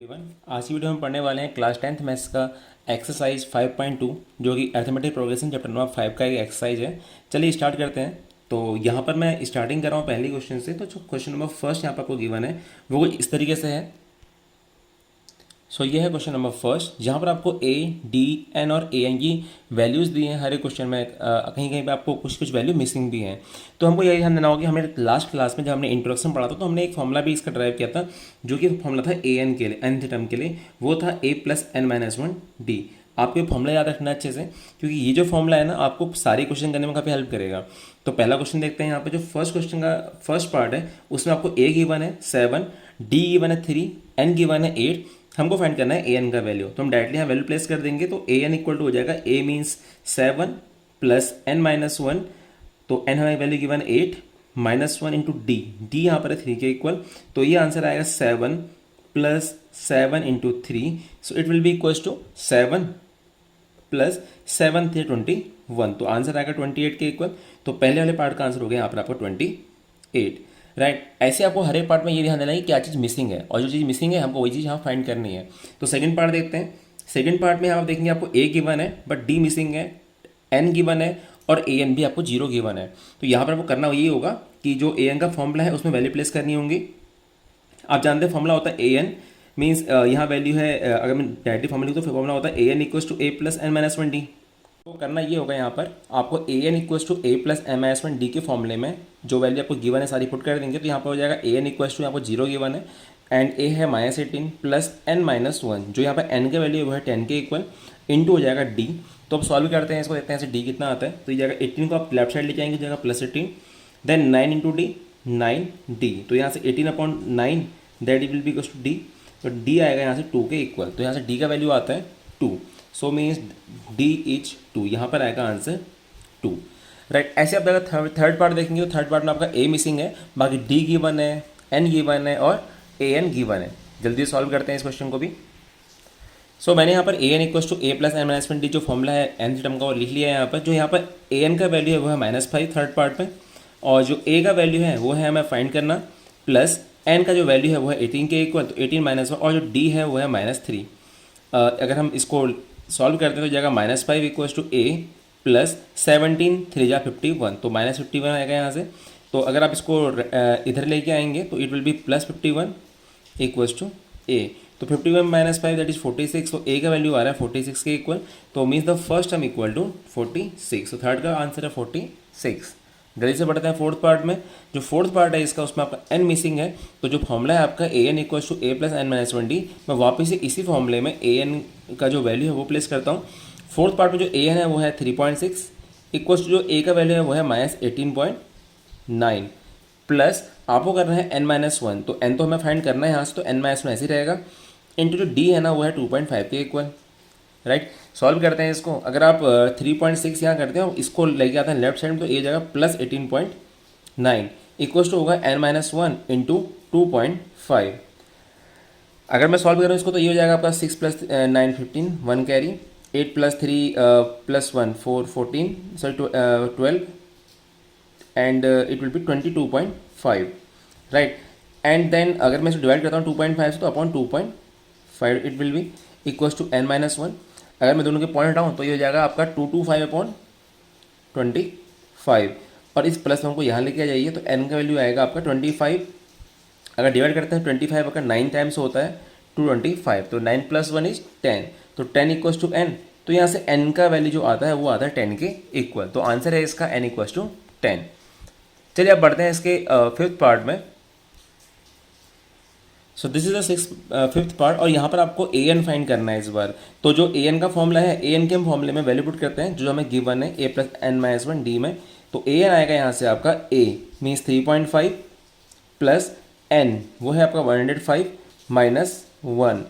आज की वीडियो में पढ़ने वाले हैं क्लास 10th मैथ्स का एक्सरसाइज 5.2 जो कि अर्थमेटिक प्रोग्रेशन चैप्टर नंबर 5 का एक एक्सरसाइज है। चलिए स्टार्ट करते हैं। तो यहाँ पर मैं स्टार्टिंग कर रहा हूँ पहले क्वेश्चन से। तो जो क्वेश्चन नंबर फर्स्ट यहाँ पर आपको गिवन है वो इस तरीके से है। सो ये है क्वेश्चन नंबर फर्स्ट, जहाँ पर आपको ए, डी, एन और ए एन की वैल्यूज़ दी हैं हर एक क्वेश्चन में। कहीं कहीं पे आपको कुछ कुछ वैल्यू मिसिंग भी हैं। तो हमको यही ध्यान देना होगा कि हमें लास्ट क्लास में जब हमने इंट्रोडक्शन पढ़ा था तो हमने एक फॉर्मूला भी इसका ड्राइव किया था, जो कि फॉर्मूला था ए एन के लिए, एनथ टर्म के लिए। वो था A plus N minus one D. आपको ये फॉर्मूला याद रखना अच्छे से, क्योंकि ये जो फॉर्मूला है ना आपको सारे क्वेश्चन करने में काफ़ी हेल्प करेगा। तो पहला क्वेश्चन देखते हैं। यहाँ पे जो फर्स्ट क्वेश्चन का फर्स्ट पार्ट है उसमें आपको ए गिवन है 7, डी गिवन है 3, एन गिवन है 8। हमको फाइंड करना है ए एन का वैल्यू। तो हम डायरेक्टली यहाँ वैल्यू प्लेस कर देंगे। तो ए एन इक्वल टू हो जाएगा A means 7 plus N minus one. तो एन हमारी value given 8 minus one into D, D यहाँ पर है 3 के इक्वल। तो ये आंसर आएगा 7 plus 7 into 3। So it will be equals to 7 plus 7 थे 21। तो आंसर आएगा 28 के इक्वल। तो पहले वाले पार्ट का आंसर हो गया यहाँ पर आपको 28, राइट। ऐसे आपको हर एक पार्ट में ये ध्यान देना है कि क्या चीज़ मिसिंग है, और जो चीज़ मिसिंग है हमको वही चीज़ यहाँ फाइंड करनी है। तो सेकंड पार्ट देखते हैं। सेकंड पार्ट में आप देखेंगे आपको ए गिवन है बट डी मिसिंग है, एन गिवन है और ए एन भी आपको 0 गिवन है। तो यहाँ पर आपको करना ये होगा कि जो ए एन का फॉर्मूला है उसमें वैल्यू प्लेस करनी होंगी। आप जानते हैं फॉर्मूला होता है ए एन मीन्स यहाँ वैल्यू है, अगर मैं डायरेक्टली फॉर्मूला लिखूँ तो फॉर्मूला होता है A N equals to A plus N minus one D. तो करना ये होगा यहाँ पर आपको A N equals to A plus M minus one D के फॉर्मूले में जो वैल्यू आपको गिवन है सारी पुट कर देंगे। तो यहाँ पर हो जाएगा ए एन इक्वल्स टू, यहाँ पर 0 गिवन है एंड ए है -18 प्लस एन माइनस वन, जो यहाँ पर एन का वैल्यू है वो है 10 के इक्वल, इंटू हो जाएगा डी। तो अब सॉल्व करते हैं इसको, देखते हैं डी कितना आता है। तो ये जाएगा 18 को आप लेफ्ट साइड लेके आएंगे, जाएगा +18, देन 9 इंटू डी 9 डी। तो यहाँ से 18/9 that will be equals to D. तो डी आएगा यहाँ से 2 के इक्वल। तो यहाँ से डी का वैल्यू आता है 2। So means D is 2। यहाँ पर आएगा आंसर 2, राइट। ऐसे आप अगर थर्ड पार्ट देखेंगे तो थर्ड पार्ट में आपका ए मिसिंग है, बाकी डी गिवन है, एन गिवन है और ए एन गिवन है। जल्दी सॉल्व करते हैं इस क्वेश्चन को भी। सो मैंने यहाँ पर A N equals to A plus N minus one D जो फॉर्मूला है एन टर्म का वो लिख लिया है यहाँ पर। जो यहाँ पर ए एन का वैल्यू है वो है -5 थर्ड पार्ट में, और जो ए का वैल्यू है वो है हमें फाइंड करना, प्लस एन का जो वैल्यू है वो है 18 के इक्वल, तो 18 माइनस वन, और जो डी है वो है -3। अगर हम इसको सॉल्व करते हैं तो जाएगा -5 इक्वल्स टू ए प्लस 17 3 जा 51, तो -51 आएगा यहाँ से। तो अगर आप इसको इधर लेके आएंगे तो it will be +51 equals to A. तो 51 माइनस 5 दैट इज 46। तो ए का वैल्यू आ रहा है 46 के इक्वल। तो means the first term equal to 46। तो थर्ड का आंसर है 46। जल्दी से बढ़ते हैं फोर्थ पार्ट में। जो फोर्थ पार्ट है इसका उसमें आपका एन मिसिंग है। तो जो फॉर्मूला है आपका A N equals to A plus N minus one D, मैं वापस से इसी फॉर्मूले में ए एन का जो वैल्यू है वो प्लेस करता हूँ। फोर्थ पार्ट में जो ए एन है वो है 3.6 इक्वल्स टू जो ए का वैल्यू है वो है -18.9, प्लस आपको करना है एन माइनस वन। तो एन तो हमें फाइंड करना है यहाँ से, तो एन माइनस वन ऐसे ही रहेगा, इंटू जो डी है ना वो है 2.5 के इक्वल, राइट। सॉल्व करते हैं इसको। अगर आप 3.6 यहाँ करते हो, इसको लेके आते हैं लेफ्ट साइड में, तो ये जगह +18.9 इक्वल्स टू होगा एन माइनस वन इंटू 2.5। अगर मैं सॉल्व करूँ इसको तो ये हो जाएगा आपका 6 + 9 15 1 carry, 8 + 3 + 1 4 14 sorry 12 and it will be 22.5, right. And then अगर मैं इसको डिवाइड करता हूँ 2.5 से तो upon 2.5 it will be equals to N minus one. अगर मैं दोनों के पॉइंट हटाऊँ तो ये हो जाएगा आपका 225/25, और इस प्लस वन को यहाँ लेके आ जाइए तो एन का वैल्यू आएगा आपका 25। अगर डिवाइड करते हैं 25 अगर 9 टाइम्स होता है 225, तो 9 + 1 इज 10, तो 10 इक्वल्स टू एन। तो यहाँ से एन का वैल्यू जो आता है वो आता है 10 के इक्वल। तो आंसर है इसका एन इक्वल्स टू 10। चलिए अब बढ़ते हैं इसके फिफ्थ पार्ट में। So this is the fifth part, और यहाँ पर आपको ए एन फाइंड करना है इस बार। तो जो ए एन का फॉर्मूला है, ए एन के हम फॉर्मूले में वैल्यू पुट करते हैं जो हमें गिवन है A plus N minus one D में। तो ए एन आएगा यहाँ से आपका ए मीन्स 3.5 प्लस एन वो है आपका 105 माइनस वन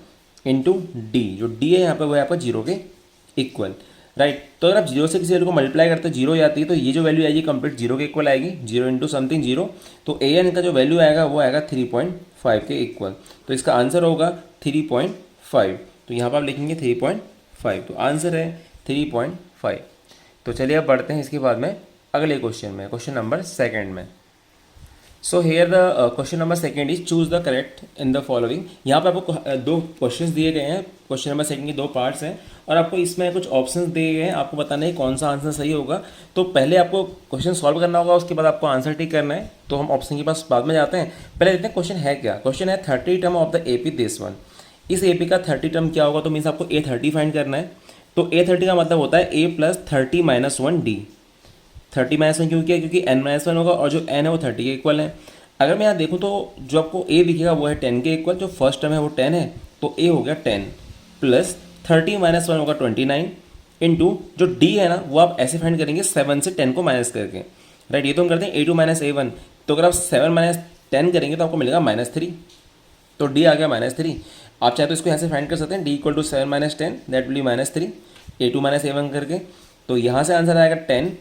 इंटू डी, जो डी है यहाँ पर वो है आपका 0 के इक्वल, राइट। तो अगर आप 0 से किसी वैल्यू को मल्टीप्लाई करते हैं 0 आती है, तो ये जो वैल्यू आएगी कंप्लीट 0 के इक्वल आएगी, 0 इंटू समथिंग 0। तो ए एन का जो वैल्यू आएगा वो आएगा 3.5 के इक्वल। तो इसका आंसर होगा 3.5। तो यहाँ पर आप लिखेंगे 3.5, तो आंसर है 3.5। तो चलिए अब बढ़ते हैं इसके बाद में अगले क्वेश्चन में, क्वेश्चन नंबर सेकेंड में। So here the question number second is choose the correct in the following. यहाँ पे आपको दो क्वेश्चंस दिए गए हैं, क्वेश्चन नंबर सेकेंड के दो पार्ट्स हैं और आपको इसमें कुछ ऑप्शंस दिए गए हैं, आपको बताना है कौन सा आंसर सही होगा। तो पहले आपको क्वेश्चन सॉल्व करना होगा, उसके बाद आपको आंसर टिक करना है। तो हम ऑप्शन के पास बाद में जाते हैं, पहले देखते हैं क्वेश्चन है क्या। क्वेश्चन है 30 term of the AP this one. इस AP का 30 टर्म क्या होगा, तो मीन्स आपको A30 फाइंड करना है। तो A30 का मतलब होता है A + 30 - 1D। 30 - 1 क्यों किया, क्योंकि n-1 होगा और जो n है वो 30 के इक्वल है। अगर मैं यहाँ देखूँ तो जो आपको a दिखेगा वो है 10 के इक्वल, जो फर्स्ट टर्म है वो 10 है, तो a हो गया 10 प्लस 30 - 1 होगा 29 इंटू जो d है ना वो आप ऐसे फाइंड करेंगे 7 से 10 को माइनस करके, राइट। ये तो हम करते हैं a2 - a1, तो अगर आप 7 - 10 करेंगे तो आपको मिलेगा -3, तो d आ गया -3। आप चाहे तो इसको यहाँ से फाइंड कर सकते हैं, d = 7 - 10 that will B -3 a2 - a1 करके। तो यहाँ से आंसर आएगा 10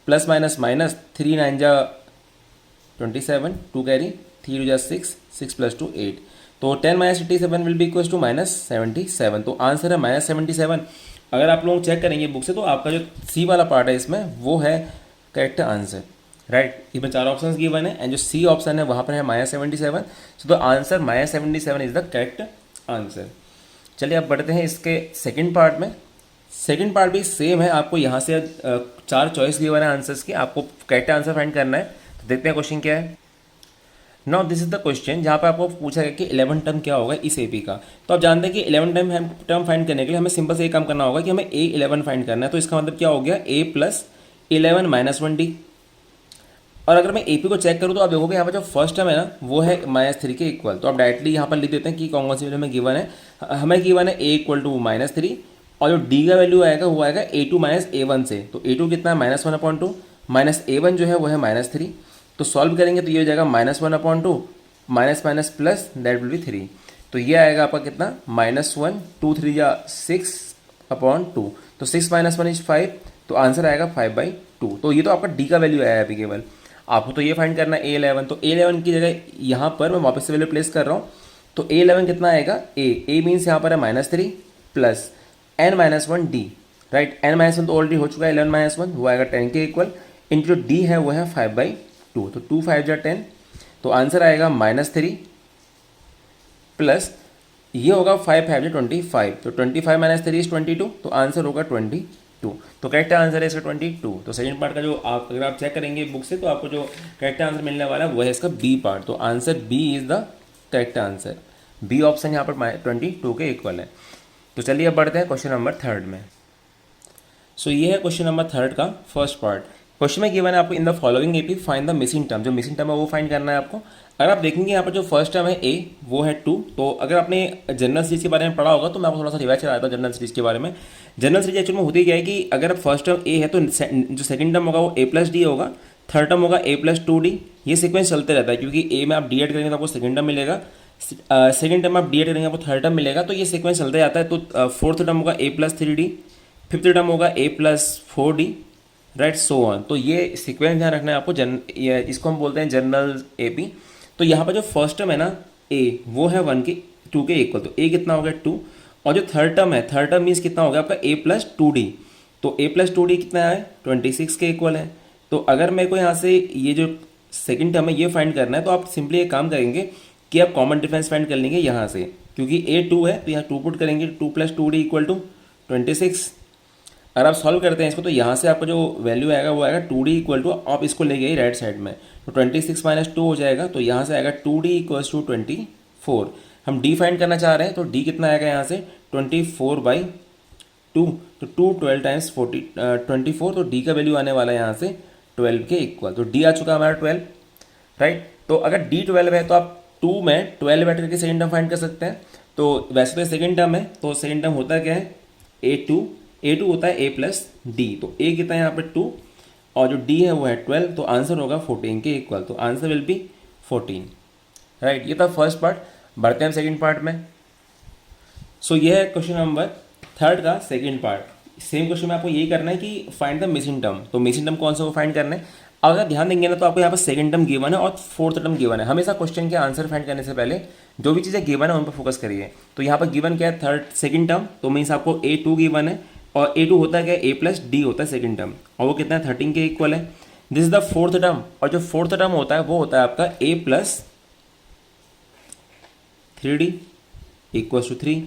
प्लस माइनस माइनस 3 9 जा 27, 2 कैरी 3 जा 6, 6 + 2 8, तो 10 - 87 विल बी इक्वल टू -77। तो आंसर है -77। अगर आप लोग चेक करेंगे बुक से तो आपका जो सी वाला पार्ट है इसमें वो है करेक्ट आंसर, राइट। इसमें 4 ऑप्शन गिवन है एंड जो सी ऑप्शन है वहाँ पर है -77। So the answer -77 is the correct answer. चलिए अब बढ़ते हैं इसके सेकंड पार्ट में। सेकंड पार्ट भी सेम है, आपको यहाँ से 4 चॉइस गिवन है आंसर्स की, आपको करेक्ट आंसर फाइंड करना है। तो देखते हैं क्वेश्चन क्या है। Now this is the question जहाँ पे आपको पूछा गया कि 11 टर्म क्या होगा इस AP का। तो आप जानते हैं कि 11 टर्म फाइंड करने के लिए हमें सिंपल से एक काम करना होगा कि हमें A11 फाइंड करना है। तो इसका मतलब क्या हो गया, A + 11 - 1D। और अगर मैं AP को चेक करूँ तो आप देखोगे यहाँ पर जो फर्स्ट टर्म है ना वो है -3 के इक्वल। तो आप डायरेक्टली यहाँ पर लिख देते हैं कि कौन सी वैल्यू हमें गिवन है। हमें गिवन है A = -3 और जो D का वैल्यू आएगा वो आएगा A2 - A1 से। तो A2 कितना है -1/2 माइनस A1 जो है वो है -3। तो सॉल्व करेंगे तो ये हो जाएगा -1/2 minus minus plus that will B 3। तो ये आएगा आपका कितना -1 2 3 या 6/2। तो 6 - 1 इज 5, तो आंसर आएगा 5/2। तो ये तो आपका D का वैल्यू आया है अभी केवल, आपको तो ये फाइंड करना है A11। तो A11 की जगह यहाँ पर मैं वापस से वैल्यू प्लेस कर रहा हूँ। तो A11 कितना आएगा, A मीन्स यहाँ पर है -3 plus n - 1D, right. n - 1 तो ऑलरेडी हो चुका है, 11 - 1 वो आएगा 10 के इक्वल, इंटू जो D है वो है 5/2। तो 2 5 जा 10, तो आंसर आएगा -3 प्लस ये होगा 5 5 जा 25, तो 25 - 3 इज 22, तो आंसर होगा 22। तो करेक्ट आंसर है इसका 22। तो सेकंड पार्ट का जो आप अगर आप चेक करेंगे बुक से तो आपको जो करेक्ट आंसर मिलने वाला है वो है इसका बी पार्ट। तो answer B is the correct answer, B option यहाँ पर 22 के इक्वल है। तो चलिए अब बढ़ते हैं क्वेश्चन नंबर थर्ड में। सो ये है क्वेश्चन नंबर थर्ड का फर्स्ट पार्ट। क्वेश्चन में गिवन है आपको in the following AP find the missing term. जो मिसिंग टर्म है वो फाइंड करना है आपको। अगर आप देखेंगे यहाँ पर जो फर्स्ट टर्म है A वो है 2। तो अगर आपने जनरल सीरीज के बारे में पढ़ा होगा तो मैं आपको थोड़ा सा रिवाइज चला देता हूँ जनरल सीरीज के बारे में। जनरल सीरीज एक्चुअल में होती क्या है कि अगर फर्स्ट टर्म A है तो जो सेकंड टर्म होगा वो A + D होगा, थर्ड टर्म होगा A + 2D। ये सीक्वेंस चलते रहता है क्योंकि A में आप D ऐड करेंगे तो आपको सेकंड टर्म मिलेगा, सेकंड टर्म आप D ऐड करेंगे आपको थर्ड टर्म मिलेगा। तो ये सीक्वेंस चलते जाता है। तो फोर्थ टर्म होगा A + 3D, फिफ्थ टर्म होगा A + 4D, right, so on. तो ये सीक्वेंस ध्यान रखना है आपको। इसको हम बोलते हैं जनरल AP। तो यहाँ पर जो फर्स्ट टर्म है ना A वो है 2 के इक्वल, तो A कितना हो गया 2। और जो थर्ड टर्म है, थर्ड टर्म मीन्स कितना हो गया आपका A + 2D। तो A + 2D कितना है 26 के इक्वल है। तो अगर मेरे को यहाँ से ये जो सेकंड टर्म है ये फाइंड करना है तो आप सिंपली एक काम करेंगे कि आप कॉमन डिफरेंस फाइंड कर लेंगे यहाँ से, क्योंकि A 2 है तो यहाँ 2 पुट करेंगे, 2 + 2D = 26। अगर आप सॉल्व करते हैं इसको तो यहाँ से आपका जो वैल्यू आएगा वो आएगा 2D = आप इसको ले गए राइट साइड में, तो 26 - 2 हो जाएगा। तो यहाँ से आएगा 2D = 24। हम D फाइंड करना चाह रहे हैं तो D कितना आएगा यहाँ से 24/2। तो 2 12 टाइम्स 24, तो D का वैल्यू आने वाला है यहाँ से 12 के इक्वल। तो D आ चुका है हमारा 12, राइट। तो अगर D 12 है तो आप 2 में 12 ऐड करके सेकंड टर्म फाइंड कर सकते हैं। तो वैसे तो सेकंड टर्म है, तो सेकंड टर्म होता है क्या है A2 होता है A + D। तो A कितना है यहाँ पे 2 और जो D है वो है 12, तो आंसर होगा 14 के इक्वल। तो आंसर विल बी 14, राइट। ये था फर्स्ट पार्ट। बढ़ते हैं सेकंड पार्ट में। सो ये है क्वेश्चन नंबर थर्ड का सेकंड पार्ट। सेम क्वेश्चन में आपको यही करना है कि फाइंड द मिसिंग टर्म। तो मिसिंग टर्म कौन सा वो फाइंड करना है। अगर ध्यान देंगे ना तो आपको यहाँ पर सेकंड टर्म गिवन है और फोर्थ टर्म गिवन है। हमेशा क्वेश्चन के आंसर फाइंड करने से पहले जो भी चीज़ें गिवन है उन पर फोकस करिए। तो यहाँ पर गिवन क्या है सेकंड टर्म, तो मीन्स आपको A2 गिवन है और A2 होता है क्या A + D होता है सेकंड टर्म, और वो कितना है 13 के इक्वल है। This is the fourth term, और जो फोर्थ टर्म होता है वो होता है आपका a plus 3d equal to 3,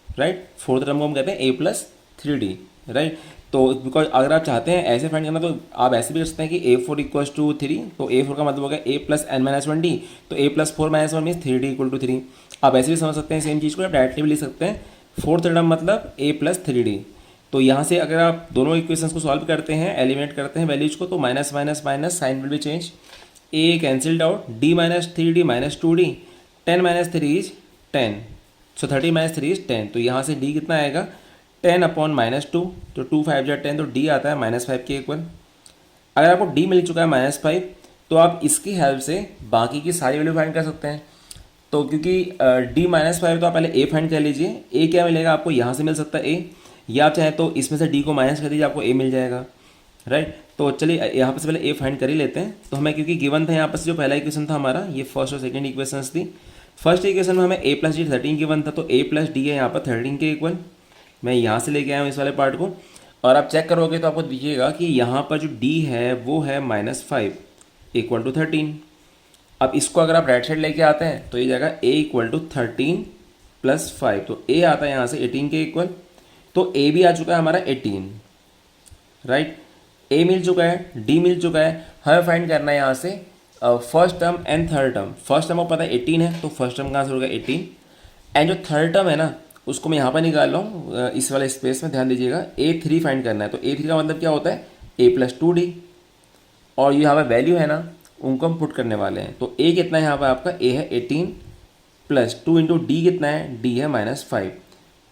right. Fourth term को हम कहते हैं a प्लस 3d, राइट। तो बिकॉज अगर आप चाहते हैं ऐसे फाइंड करना तो आप ऐसे भी कर सकते हैं कि a4 इक्वल टू 3, तो a4 का मतलब हो गया a plus n minus 1d, तो a plus 4 minus 1 means 3d equal to 3। आप ऐसे भी समझ सकते हैं सेम चीज़ को, आप डायरेक्टली भी लिख सकते हैं फोर्थ टर्म मतलब a प्लस 3d। तो यहाँ से अगर आप दोनों इक्वेशंस को सॉल्व करते हैं, एलिमिनेट करते हैं वैल्यूज को, तो minus minus minus sign will be change, a cancelled out, d minus 3d minus 2d, 10 minus 3 is 10, so 30 minus 3 is 10। तो यहाँ से d कितना आएगा 10 अपॉन माइनस 2, तो 2 5 जा 10, तो d आता है -5 के इक्वल। अगर आपको d मिल चुका है -5, तो आप इसकी हेल्प से बाकी की सारी वैल्यू फाइंड कर सकते हैं। तो क्योंकि d -5 तो आप पहले a फाइंड कर लीजिए, a क्या मिलेगा आपको, यहाँ से मिल सकता है a, या आप चाहें तो इसमें से d को माइनस कर दीजिए, आपको a मिल जाएगा, राइट। तो चलिए यहाँ पर से पहले a फाइंड कर ही लेते हैं। तो हमें क्योंकि गिवन था यहाँ पर से जो पहला इक्वेशन था हमारा, ये फर्स्ट और सेकंड इक्वेशंस थी। फर्स्ट इक्वेशन में हमें a प्लस डी 13 गिवन था, तो a प्लस डी है यहाँ पर 13 के इक्वल। मैं यहाँ से लेके आया हूँ इस वाले पार्ट को, और आप चेक करोगे तो आपको दिखेगा कि यहाँ पर जो d है वो है -5 इक्वल टू 13। अब इसको अगर आप राइट साइड लेके आते हैं तो ये जाएगा a इक्वल टू 13 प्लस 5, तो a आता है यहाँ से 18 के इक्वल। तो a भी आ चुका है हमारा 18, राइट। a मिल चुका है, d मिल चुका है, हमें फाइंड करना है यहाँ से first term and third term. First term को पता है 18 है, तो फर्स्ट टर्म कहाँ से होगा 18, एंड जो थर्ड टर्म है ना उसको मैं यहाँ पर निकाल रहा हूँ इस वाले स्पेस में, ध्यान दीजिएगा। a3 फाइंड करना है, तो a3 का मतलब क्या होता है a प्लस 2d, और ये यहाँ पर वैल्यू है ना उनको हम पुट करने वाले हैं। तो a कितना है यहाँ पर आपका, a है 18 प्लस 2 इंटू डी कितना है, d है -5।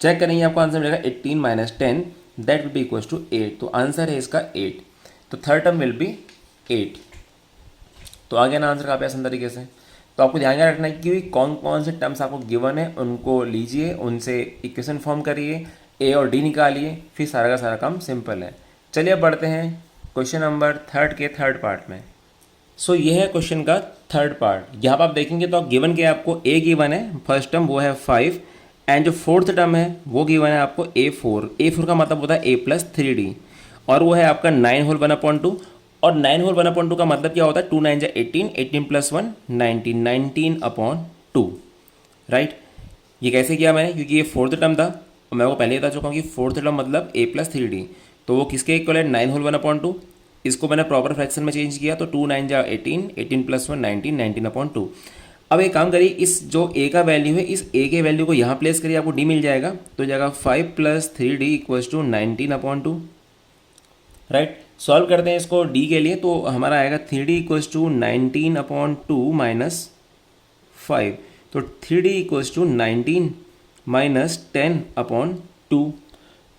चेक करेंगे आपको आंसर मिलेगा 18 minus 10, that will be equals to 8। तो आंसर है इसका 8, तो थर्ड टर्म विल बी 8। तो आ गया ना आंसर काफ़ी आसान तरीके से। तो आपको ध्यान में रखना है कि कौन कौन से टर्म्स आपको गिवन है उनको लीजिए, उनसे इक्वेशन फॉर्म करिए, a और d निकालिए, फिर सारा का सारा काम सिंपल है। चलिए अब बढ़ते हैं क्वेश्चन नंबर थर्ड के थर्ड पार्ट में। सो ये है क्वेश्चन का थर्ड पार्ट। यहाँ पर आप देखेंगे तो गिवन के आपको a गिवन है, फर्स्ट टर्म वो है 5, एंड जो फोर्थ टर्म है वो गिवन है आपको a4 का मतलब होता है a प्लस 3d, और वो है आपका 9 होल 1/2, और 9 होल 1/2 का मतलब क्या होता है 2 9 जा 18, 18 प्लस 1 19, 19/2, राइट। ये कैसे किया मैंने, क्योंकि ये फोर्थ टर्म था और मैं वो पहले बता चुका हूँ कि फोर्थ टर्म मतलब a प्लस 3d, तो वो किसके इक्वल है 9 होल 1/2। इसको मैंने प्रॉपर फ्रैक्शन में चेंज किया, तो 2 9 जा 18, 18 प्लस 1 19, 19/2। अब एक काम करिए, इस जो a का वैल्यू है इस a के वैल्यू को यहाँ प्लेस करिए, आपको d मिल जाएगा। तो जाएगा 5 plus 3d equals to 19/2, right. Solve करते हैं इसको d के लिए, तो हमारा आएगा 3d इक्वल्स टू 19/2 माइनस 5, तो 3d इक्वल्स टू 19 माइनस 10/2।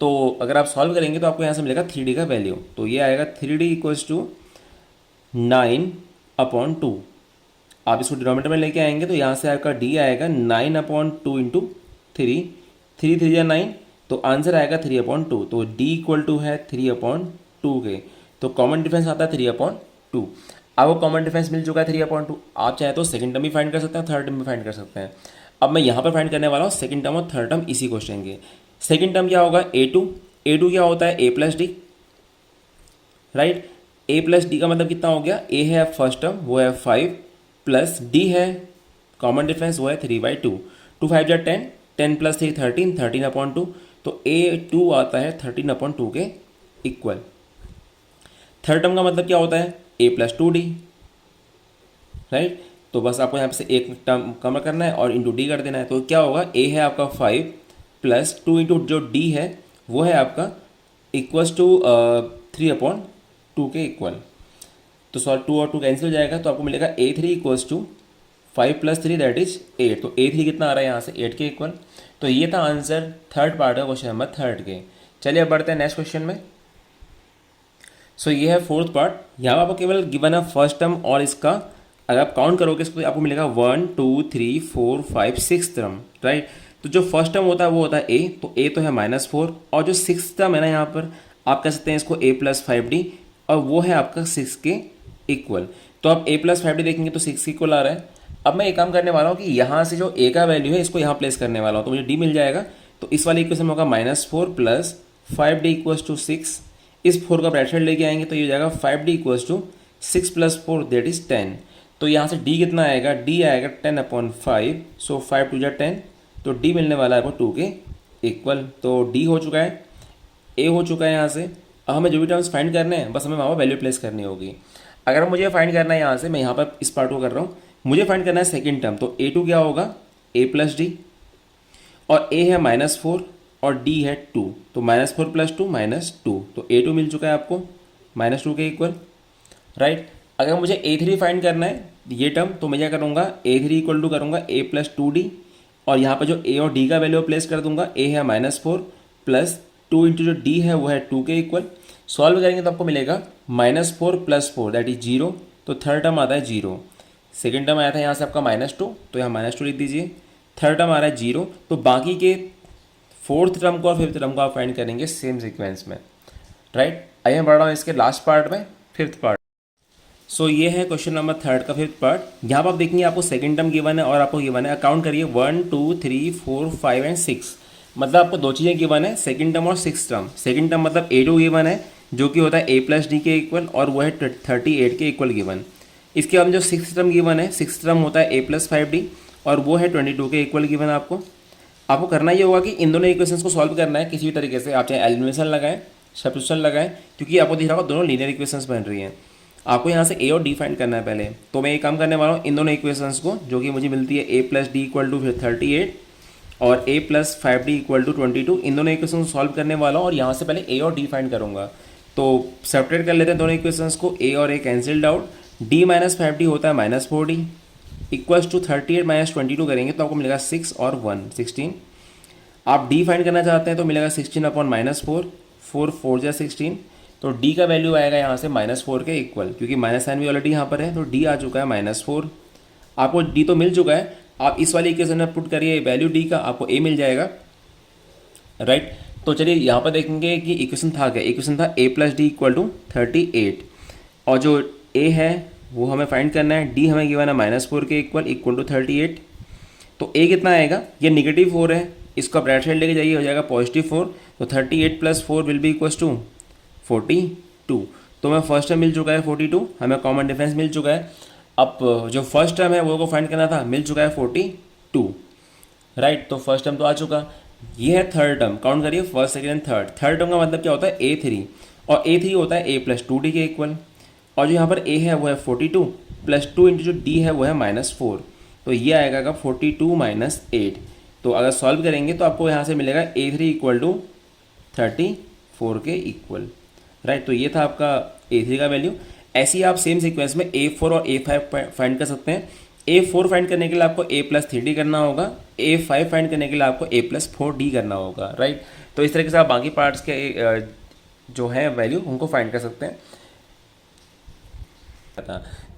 तो अगर आप सॉल्व करेंगे तो आपको यहाँ से मिलेगा 3d का वैल्यू, तो ये आएगा 3d इक्वल्स टू 9/2। आप इसको डिनोमिनेटर में लेके आएंगे तो यहाँ से आपका d आएगा 9/2 इंटू 3, 3 3 या 9, तो आंसर आएगा 3/2। तो d इक्वल टू है 3/2 के, तो कॉमन डिफरेंस आता है 3/2। आपको कॉमन डिफरेंस मिल चुका है 3/2। आप चाहे तो सेकंड टर्म भी फाइंड कर सकते हैं, थर्ड टर्म भी फाइंड कर सकते हैं। अब मैं यहाँ पर फाइंड करने वाला हूँ सेकंड टर्म और थर्ड टर्म इसी क्वेश्चन के। सेकंड टर्म क्या होगा a2 क्या होता है a plus D, right. a plus D का मतलब कितना हो गया, a है फर्स्ट टर्म वो है 5 प्लस d है कॉमन डिफरेंस वो है 3/2, 2 5 जा 10, 10 प्लस 3 13, 13/2, तो a2 आता है 13/2 के इक्वल। थर्ड टर्म का मतलब क्या होता है a प्लस 2d, राइट। तो बस आपको यहाँ पे से एक टर्म कम करना है और इंटू डी कर देना है। तो क्या होगा, a है आपका 5 प्लस 2 इंटू जो d है वो है आपका इक्वल्स टू 3/2 के इक्वल। तो सॉरी 2 और 2 कैंसिल हो जाएगा, तो आपको मिलेगा a3 equals to 5 plus 3 that is 8। तो a3 कितना आ रहा है यहाँ से 8 के इक्वल। तो ये था आंसर थर्ड पार्ट है क्वेश्चन नंबर थर्ड के। चलिए अब बढ़ते हैं नेक्स्ट क्वेश्चन में। सो ये है फोर्थ पार्ट। यहाँ पर आपको केवल गिवन है फर्स्ट टर्म, और इसका अगर आप काउंट करोगे इसको आपको मिलेगा 1 2 3 4 5 6 टर्म, राइट। तो जो फर्स्ट टर्म होता है वो होता है a, तो a तो है -4, और जो सिक्स टर्म है ना यहाँ पर आप कह सकते हैं इसको a प्लस 5d, और वो है आपका 6 के इक्वल। तो आप a प्लस 5d देखेंगे तो 6 के इक्वल आ रहा है। अब मैं एक काम करने वाला हूँ कि यहाँ से जो a का वैल्यू है इसको यहाँ प्लेस करने वाला हूँ, तो मुझे d मिल जाएगा। तो इस वाले इक्वेशन में होगा -4 प्लस 5d इक्वल्स टू 6, इस 4 का राइट साइड लेके आएंगे तो ये हो जाएगा 5d equals to 6 + 4 that is 10। तो यहाँ से d कितना आएगा, d आएगा 10/5, सो 5 2 = 10, तो d मिलने वाला है आपको 2 के इक्वल। तो d हो चुका है, a हो चुका है यहाँ से। अब हमें जो भी टर्म्स फाइंड करने हैं बस हमें वहाँ पर वैल्यू प्लेस करनी होगी। अगर मुझे फाइंड करना है यहाँ से, मैं यहाँ पर इस पार्ट को कर रहा हूँ, मुझे फाइंड करना है सेकेंड टर्म, तो a2 क्या होगा, a + d, और a है -4 और d है 2, तो -4 + 2 -2, तो a2 मिल चुका है आपको -2 के इक्वल, राइट। अगर मुझे a3 फाइंड करना है ये टर्म, तो मैं क्या करूँगा, a3 = करूँगा a + 2d, और यहाँ पर जो a और d का वैल्यू प्लेस कर दूंगा, a है -4 + 2 इंटू जो d है वो है 2 के इक्वल। सॉल्व करेंगे तो आपको मिलेगा -4 + 4 दैट इज 0, तो थर्ड टर्म आता है 0। सेकेंड टर्म आया था यहाँ से आपका -2, तो यहाँ -2 लिख दीजिए। थर्ड टर्म आ रहा है 0, तो बाकी के फोर्थ टर्म को और फिफ्थ टर्म को आप फाइंड करेंगे सेम सीक्वेंस में, राइट। आइए मैं बढ़ रहा हूँ इसके लास्ट पार्ट में, फिफ्थ पार्ट। सो ये है क्वेश्चन नंबर थर्ड का फिफ्थ पार्ट। यहाँ पर आप देखेंगे आपको सेकंड टर्म गिवन है और आपको गिवन है, अकाउंट करिए 1 2 3 4 5 एंड 6, मतलब आपको दो चीज़ें गिवन है, सेकंड टर्म और सिक्स टर्म। सेकंड टर्म मतलब a2 गिवन है जो कि होता है a + d के इक्वल, और वो है 38 के इक्वल गिवन। इसके बाद जो सिक्स टर्म गिवन है, सिक्स टर्म होता है a + 5d, और वो है 22 के इक्वल गिवन। आपको करना ये होगा कि इन दोनों इक्वेशंस को सॉल्व करना है किसी भी तरीके से, आप चाहे एलिमिनेशन लगाएं, सब्स्टिट्यूशन लगाएं, क्योंकि आपको दिख रहा होगा दोनों लीनियर इक्वेशंस बन रही हैं। आपको यहाँ से a और d फाइंड करना है पहले, तो मैं ये काम करने वाला हूँ इन दोनों इक्वेशंस को, जो कि मुझे मिलती है a + d = 38 और a + 5d = 22, इन दोनों इक्वेशन को सॉल्व करने वाला हूँ, और यहाँ से पहले a और d फाइंड करूँगा। तो सेपरेट कर लेते हैं दोनों इक्वेशंस को, a और a cancelled out, d - 5d होता है -4d इक्वल्स टू 38 - 22 करेंगे तो आपको मिलेगा 6 और 1 16। आप d फाइंड करना चाहते हैं तो मिलेगा 16/4, 4 4 = 16, तो d का वैल्यू आएगा यहाँ से -4 के इक्वल, क्योंकि माइनस साइन भी ऑलरेडी यहाँ पर है, तो d आ चुका है -4। आपको d तो मिल चुका है, आप इस वाली इक्वेशन में पुट करिए वैल्यू d का, आपको a मिल जाएगा, राइट। तो चलिए यहाँ पर देखेंगे कि इक्वेशन था क्या, इक्वेशन था a + d = 38, और जो a है वो हमें फाइंड करना है, d हमें गिवन है -4 के इक्वल टू 38, तो a कितना आएगा, ये -4 है, इसको आप राइट साइड लेके जाइए, हो जाएगा +4, तो 38 + 4 विल बी इक्वल्स टू 42। तो हमें फर्स्ट टर्म मिल चुका है 42, हमें कॉमन डिफरेंस मिल चुका है। अब जो फर्स्ट टर्म है वो को फाइंड करना था, मिल चुका है 42, राइट। तो फर्स्ट टर्म तो आ चुका, ये है थर्ड टर्म, काउंट करिए first second and third. Third term का मतलब क्या होता है, a3, और a3 होता है a + 2d के इक्वल, और जो यहाँ पर a है वो है 42 + 2 इंटू जो d है वो है -4, तो ये आएगा 42 - 8। तो अगर सॉल्व करेंगे तो आपको यहाँ से मिलेगा a3 = 34 के इक्वल, राइट। तो ये था आपका a3 का वैल्यू। ऐसे ही आप सेम सीक्वेंस में a4 और a5 फाइंड कर सकते हैं। a4 फाइंड करने के लिए आपको a + 3d करना होगा, a5 फाइंड करने के लिए आपको a + 4d करना होगा, राइट। तो इस तरीके से आप बाकी पार्ट्स के जो है वैल्यू उनको फाइंड कर सकते हैं।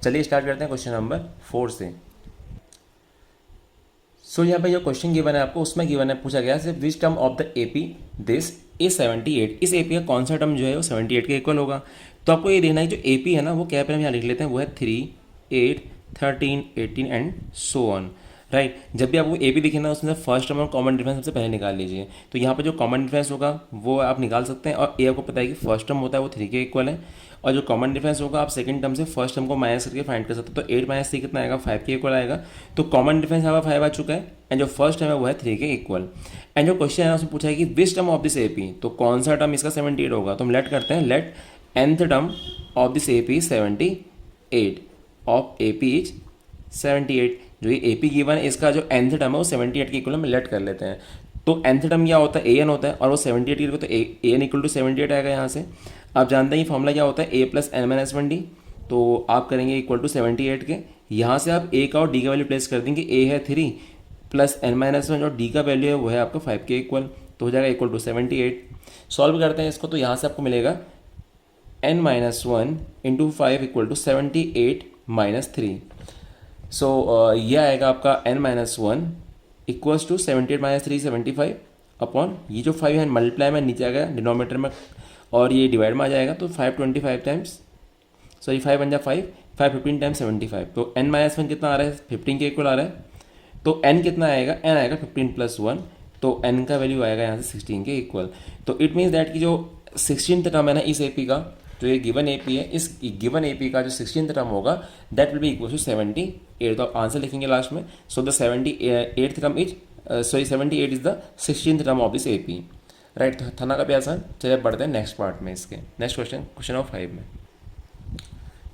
चलिए स्टार्ट करते हैं क्वेश्चन नंबर 4 से। सो यहाँ पे जो क्वेश्चन गिवन है आपको, उसमें गिवन है, पूछा गया है which term of the AP this is 78, इस AP का कौन सा टर्म जो है वो 78 के इक्वल होगा। तो आपको ये देखना है जो AP है ना, वो क्या हम यहाँ लिख लेते हैं, वो है 3 8 13 18 एंड सो ऑन, राइट। जब भी आपको AP दिखे ना, उसमें फर्स्ट टर्म और कॉमन डिफरेंस सबसे पहले निकाल लीजिए। तो यहाँ पर जो कॉमन डिफरेंस होगा वो आप निकाल सकते हैं, और ए आपको पता है कि फर्स्ट टर्म होता है वो 3 के इक्वल है, और जो कॉमन डिफरेंस होगा आप सेकंड टर्म से फर्स्ट टर्म को माइनस करके फाइंड कर सकते हो। तो 8 - 3 कितना आएगा, 5 के इक्वल आएगा। तो कॉमन डिफरेंस यहाँ पर 5 आ चुका है, एंड जो फर्स्ट टर्म है वो है 3 के इक्वल। एंड जो क्वेश्चन है उसमें पूछा है कि विच टर्म ऑफ दिस AP, तो कौन सा टर्म इसका 78 होगा। तो हम लेट करते हैं, let nth term of this AP is 78, of AP is 78। जो ये AP गिवन है इसका जो nth टर्म है वो 78 के इक्वल में लेट कर लेते हैं। तो nth टर्म क्या होता है, an होता है, और वो 78 के इक्वल, तो an = 78 आएगा यहाँ से। आप जानते हैं कि फॉर्मूला क्या होता है, a + n - 1d, तो आप करेंगे इक्वल टू 78 के। यहाँ से आप a का और d का वैल्यू प्लेस कर देंगे, a है 3 + n - 1 और d का वैल्यू है वो है आपका 5 के इक्वल, तो हो जाएगा इक्वल टू 78। सॉल्व करते हैं इसको, तो यहाँ से आपको मिलेगा n - 1 × 5 = 78 - 3। सो ये आएगा आपका n - 1 इक्वल्स टू 78 - 3 75 अपॉन ये जो 5 है मल्टीप्लाई में नीचे आ गया डिनोमीटर में, और ये डिवाइड में आ जाएगा, तो 525 टाइम्स, सॉरी 5 × 5 515 टाइम्स 75। तो n - 1 कितना आ रहा है, 15 के इक्वल आ रहा है। तो n कितना आएगा, n आएगा 15 + 1, तो n का वैल्यू आएगा यहाँ से 16 के इक्वल। तो इट मीन्स दैट कि जो 16th टर्म है ना इस AP का, जो ये गिवन ए पी है, इस गिवन ए पी का जो 16th टर्म होगा that will be equal to 78। तो आप आंसर लिखेंगे लास्ट में। So the 78th term is 78 is the 16th term of this A P. Right, था ना काफ़ी आसान। चलिए बढ़ते हैं नेक्स्ट पार्ट में इसके। नेक्स्ट क्वेश्चन नंबर 5 में।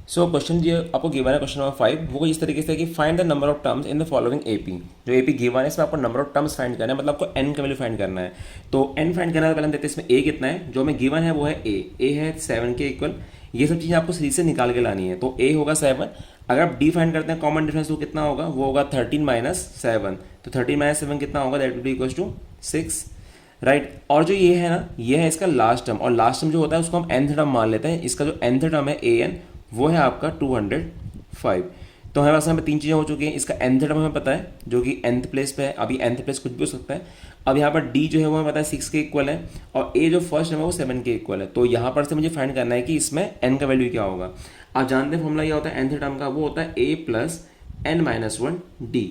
सो क्वेश्चन जो आपको गिवन है क्वेश्चन नंबर 5, वो इस तरीके से है कि find the number of terms in the following AP. जो एपी गिवन है इसमें आपको नंबर ऑफ टर्म्स फाइंड करना है, मतलब आपको एन का वैल्यू फाइंड करना है। तो एन फाइंड करना है, पहले हम देखते हैं इसमें ए कितना है। जो हमें गिवन है वो है ए है 7 के इक्वल। ये सब चीज़ें आपको सीरीज से निकाल के लानी है। तो ए होगा 7। अगर आप डी फाइंड करते हैं कॉमन डिफरेंस, तो कितना होगा, वो होगा 13 माइनस 7। तो 13 माइनस 7 कितना होगा, that will be equal to 6। Right, और जो ये है ना, ये है इसका लास्ट टर्म, और लास्ट टर्म जो होता है उसको हम nth टर्म मान लेते हैं। इसका जो nth टर्म है an, वो है आपका 205। तो हमारे पास यहाँ पे 3 चीज़ें हो चुकी हैं। इसका nth टर्म हमें पता है जो कि nth प्लेस पे है। अभी nth प्लेस कुछ भी हो सकता है। अब यहाँ पर d जो है वो हमें पता है 6 के इक्वल है, और a जो फर्स्ट है वो 7 के इक्वल है। तो यहाँ पर से मुझे फाइंड करना है कि इसमें n का वैल्यू क्या होगा। आप जानते हैं फॉर्मूला क्या होता है nth टर्म का, वो होता है a प्लस n-1d।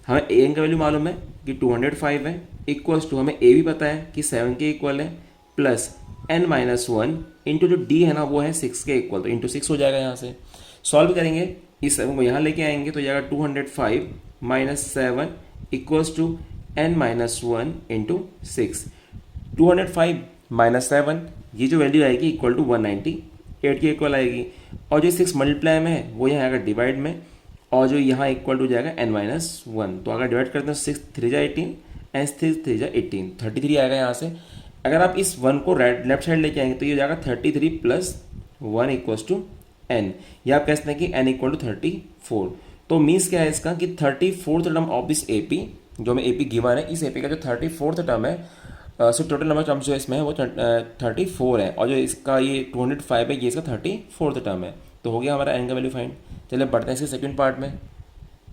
हमें an का वैल्यू मालूम है कि 205 है, इक्वल्स टू हमें a भी पता है कि 7 के इक्वल है, प्लस n-1 इंटू जो d है ना वो है 6 के इक्वल। तो इंटू 6 हो जाएगा। यहाँ से सॉल्व करेंगे, इस 7 को यहाँ लेके आएंगे तो जाएगा 205 minus 7 equals to n-1 into 6। 205 minus 7, ये जो वैल्यू आएगी इक्वल टू 198 के इक्वल आएगी। और जो 6 मल्टीप्लाई में है वो यहाँ आएगा डिवाइड में, और जो यहाँ इक्वल टू जाएगा n-1। तो अगर डिवाइड करते हैं 6 3 जा 18, एन 3 जा 18, 33 आएगा यहाँ से। अगर आप इस 1 को लेफ्ट साइड लेके आएंगे तो ये हो जाएगा 33 प्लस 1 इक्वल्स टू n, या आप कह सकते हैं कि n इक्वल टू 34। तो मीन्स क्या है इसका कि 34th term of this A P, जो हमें ए पी गिवन है, इस ए पी का जो 34th टर्म है, सो टोटल नंबर टर्म्स जो इसमें है वो 34 है, और जो इसका ये 205 है ये इसका 34th टर्म है। तो हो गया हमारा n का वैल्यू फाइंड। चलिए बढ़ते हैं इसके सेकंड पार्ट में।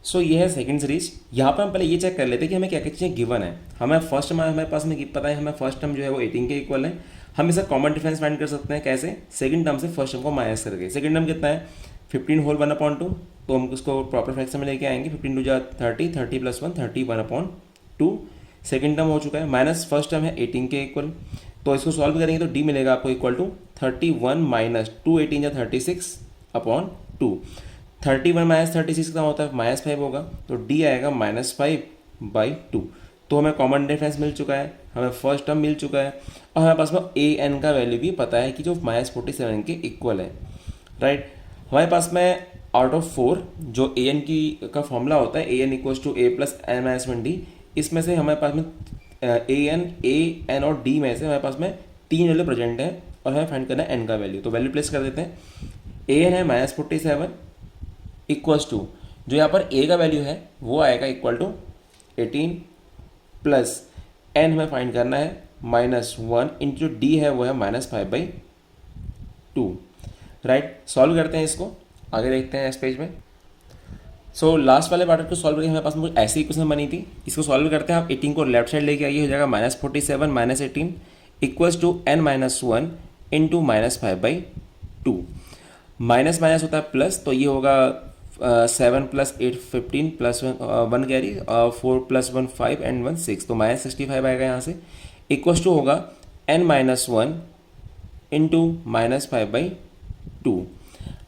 सो ये है सेकंड सीरीज। यहाँ पर हम पहले ये चेक कर लेते हैं कि हमें क्या क्या चीज़ें गिवन है। हमें फर्स्ट टर्म हमारे पास में पता है, हमें फर्स्ट टर्म जो है वो 18 के इक्वल है। हम इसका कॉमन डिफरेंस फाइंड कर सकते हैं कैसे, सेकंड टर्म से फर्स्ट टर्म को माइनस करके। सेकंड टर्म कितना है 15 होल 1/2, तो हम उसको प्रॉपर फ्रैक्शन में लेके आएंगे। 15 2 30, 30 प्लस 1 30 1/2। सेकंड टर्म हो चुका है, माइनस फर्स्ट टर्म है 18 के इक्वल। तो इसको सॉल्व करेंगे तो डी मिलेगा आपको इक्वल टू 31 माइनस 2 18 36/2। 31 माइनस 36 कितना होता है, -5 होगा। तो डी आएगा -5/2। तो हमें कॉमन डिफरेंस मिल चुका है, हमें फर्स्ट टर्म मिल चुका है, और हमारे पास में ए एन का वैल्यू भी पता है कि जो -47 के इक्वल है। राइट, हमारे पास में आउट ऑफ 4 जो ए एन की का फॉर्मूला होता है, A N equals to A plus n-1d, इसमें से हमारे पास में ए एन और डी में से हमारे पास में 3 वैल्यू प्रेजेंट है, और हमें फाइंड करना है एन का वैल्यू। तो वैल्यू प्लेस कर देते हैं। ए एन है -47 इक्वल्स टू, जो यहाँ पर ए का वैल्यू है वो आएगा इक्वल टू 18 प्लस एन हमें फाइंड करना है -1 इंटू डी है वो है -5/2। राइट, सॉल्व करते हैं इसको, आगे देखते हैं इस पेज में। सो लास्ट वाले पार्ट को सॉल्व करके हमारे पास में ऐसी इक्वेशन बनी थी, इसको सॉल्व करते हैं। आप 18 को लेफ्ट साइड लेके आइए, हो जाएगा -47 minus 18 equals to n-1 into -5/2। Minus minus होता है प्लस, तो ये होगा 7 plus 8 15 plus 1 carry 4 plus 1 5 and 1 6, तो -65 आएगा यहाँ से। इक्वल्स टू होगा n-1 इंटू -5/2।